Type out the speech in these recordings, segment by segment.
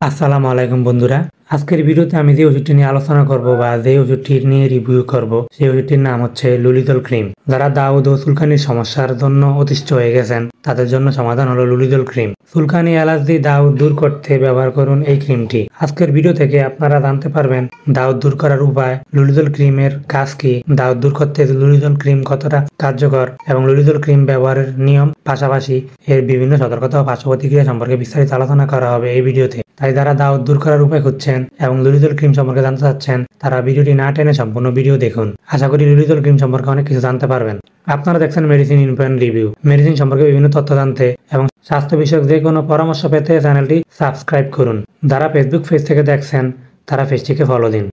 আসসালামু আলাইকুম বন্ধুরা। আজকের ভিডিওতে আমি যে ওষুধটি নিয়ে আলোচনা করব বা যে ওষুধটি নিয়ে রিভিউ করব সেই ওষুধটির নাম হচ্ছে লুলিজল ক্রিম। যারা দাউদ ও চুলকানির সমস্যার জন্য অতিষ্ঠ হয়ে গেছেন তাদের জন্য সমাধান হলো লুলিজল ক্রিম। চুলকানি, অ্যালার্জি, দাউদ দূর করতে ব্যবহার করুন এই ক্রিমটি। আজকের ভিডিও থেকে আপনারা জানতে পারবেন দাউদ দূর করার উপায়, লুলিজল ক্রিমের কাজ কি, দাউদ দূর করতে লুলিজল ক্রিম কতটা কার্যকর এবং লুলিজল ক্রিম ব্যবহারের নিয়ম, পাশাপাশি এর বিভিন্ন সতর্কতা ও পার্শ্ব প্রতিক্রিয়া সম্পর্কে বিস্তারিত আলোচনা করা হবে এই ভিডিওতে। তাই যারা দাউদ দূর করার উপায় খুঁজছেন এবং লুলিজল ক্রিম সম্পর্কে জানতে চাচ্ছেন তারা ভিডিওটি না টেনে সম্পূর্ণ ভিডিও দেখুন। আশা করি লুলিজল ক্রিম সম্পর্কে অনেক কিছু জানতে পারবেন। আপনারা দেখছেন medicine info and review. Medicine সম্পর্কে বিভিন্ন তথ্য জানতে এবং স্বাস্থ্য বিষয়ক যে কোনো পরামর্শ পেতে চ্যানেলটি সাবস্ক্রাইব করুন। যারা ফেসবুক পেজ থেকে দেখছেন তারা পেজটিকে ফলো দিন।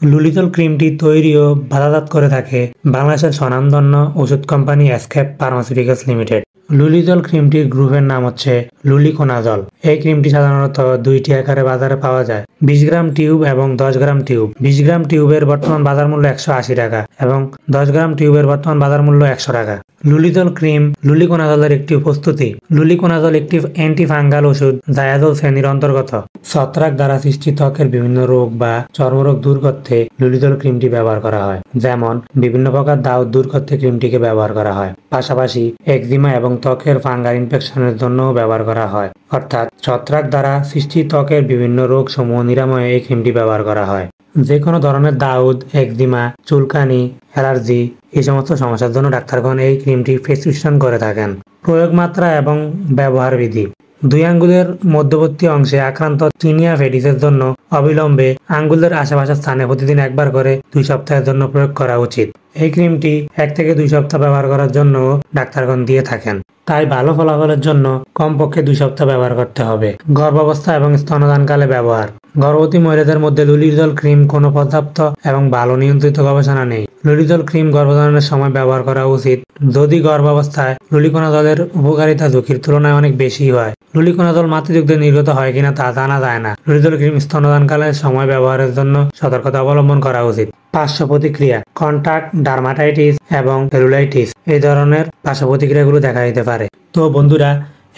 লুলিজল ক্রিমটি তৈরি ও বাজারজাত করে থাকে বাংলাদেশের স্বনামধন্য ওষুধ কোম্পানি এসকেপ ফার্মাসিউটিক্যালস লিমিটেড। লুলিজল ক্রিমটির গ্রুপের নাম হচ্ছে লুলিকোনাজল। এই ক্রিমটি সাধারণত দুইটি আকারে বাজারে পাওয়া যায়, 20 গ্রাম টিউব এবং 10 গ্রাম টিউব। 20 গ্রাম টিউবের বর্তমান বাজার মূল্য 180 টাকা এবং 10 গ্রাম টিউবের বর্তমান বাজার মূল্য 100 টাকা। লুলিজল ক্রিম লুলিকোনাজলের একটি প্রস্তুতি। লুলিকোনাজল একটি অ্যান্টিফাঙ্গাল ওষুধ যা অ্যাজল শ্রেণীর অন্তর্গত। ছত্রাক দ্বারা সৃষ্টি ত্বকের বিভিন্ন রোগ বা চর্মরোগ দূর করতে লুলিজল ক্রিমটি ব্যবহার করা হয়। যেমন বিভিন্ন প্রকার দাউদ দূর করতে ক্রিমটিকে ব্যবহার করা হয়। পাশাপাশি একজিমা এবং ত্বকের ফাঙ্গাল ইনফেকশনের জন্যও ব্যবহার করা হয়। অর্থাৎ ছত্রাক দ্বারা সৃষ্টি ত্বকের বিভিন্ন রোগ সমূহ নিরাময়ে এই ক্রিমটি ব্যবহার করা হয়। যে কোনো ধরনের দাউদ, একজিমা, চুলকানি, অ্যালার্জি এই সমস্ত সমস্যার জন্য ডাক্তারগণ এই ক্রিমটি প্রেসক্রিপশন করে থাকেন। প্রয়োগ মাত্রা এবং ব্যবহার বিধি। 2 আঙ্গুলের মধ্যবর্তী অংশে আক্রান্ত টিনিয়া ফেডিসের জন্য অবিলম্বে আঙ্গুলের আশেপাশের স্থানে প্রতিদিন একবার করে 2 সপ্তাহের জন্য প্রয়োগ করা উচিত। এই ক্রিমটি 1 থেকে 2 সপ্তাহ ব্যবহার করার জন্য ডাক্তারগণ দিয়ে থাকেন। তাই ভালো ফলাফলের জন্য কমপক্ষে 2 সপ্তাহ ব্যবহার করতে হবে। গর্ভাবস্থা এবং স্তনদানকালে ব্যবহার। গর্ভবতী মহিলাদের মধ্যে লুলিজল ক্রিম কোনো পর্যাপ্ত এবং ভালো নিয়ন্ত্রিত গবেষণা নেই। লুলিজল ক্রিম গর্ভধারণের সময় ব্যবহার করা উচিত যদি গর্ভাবস্থায় লুলিকোনাজলের উপকারিতা ঝুঁকির তুলনায় অনেক বেশি হয়। লুলিকোনাজল মাতৃদুগ্ধে নির্গত হয় কিনা তা জানা যায় না। লুলিজল ক্রিম স্তনদানকালের সময় ব্যবহারের জন্য সতর্কতা অবলম্বন করা উচিত। পার্শ্ব প্রতিক্রিয়া। কন্টাক্ট ডার্মাটাইটিস এবং সেলুলাইটিস এই ধরনের পার্শ্ব প্রতিক্রিয়াগুলো দেখা দিতে পারে। তো বন্ধুরা,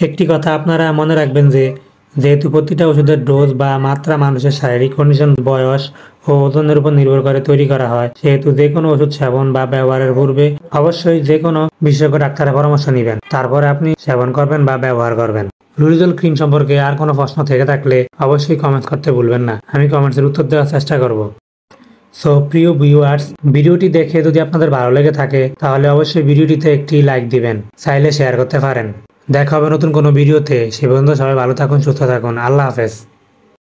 একটি কথা আপনারা মনে রাখবেন যে যেহেতু প্রতিটা ওষুধের ডোজ বা মাত্রা মানুষের শারীরিক কন্ডিশন, বয়স ও ওজনের উপর নির্ভর করে তৈরি করা হয়, সেহেতু যে কোনো ওষুধ সেবন বা ব্যবহারের পূর্বে অবশ্যই যে কোনো বিশেষজ্ঞ ডাক্তারের পরামর্শ নেবেন, তারপরে আপনি সেবন করবেন বা ব্যবহার করবেন। লুলিজল ক্রিম সম্পর্কে আর কোনো প্রশ্ন থেকে থাকলে অবশ্যই কমেন্টস করতে ভুলবেন না, আমি কমেন্টসের উত্তর দেওয়ার চেষ্টা করব। সো প্রিয় ভিউয়ার্স, ভিডিওটি দেখে যদি আপনাদের ভালো লেগে থাকে তাহলে অবশ্যই ভিডিওটিতে একটি লাইক দিবেন, চাইলে শেয়ার করতে পারেন। দেখা হবে নতুন কোনো ভিডিওতে। সে পর্যন্ত সবাই ভালো থাকুন, সুস্থ থাকুন। আল্লাহ হাফেজ।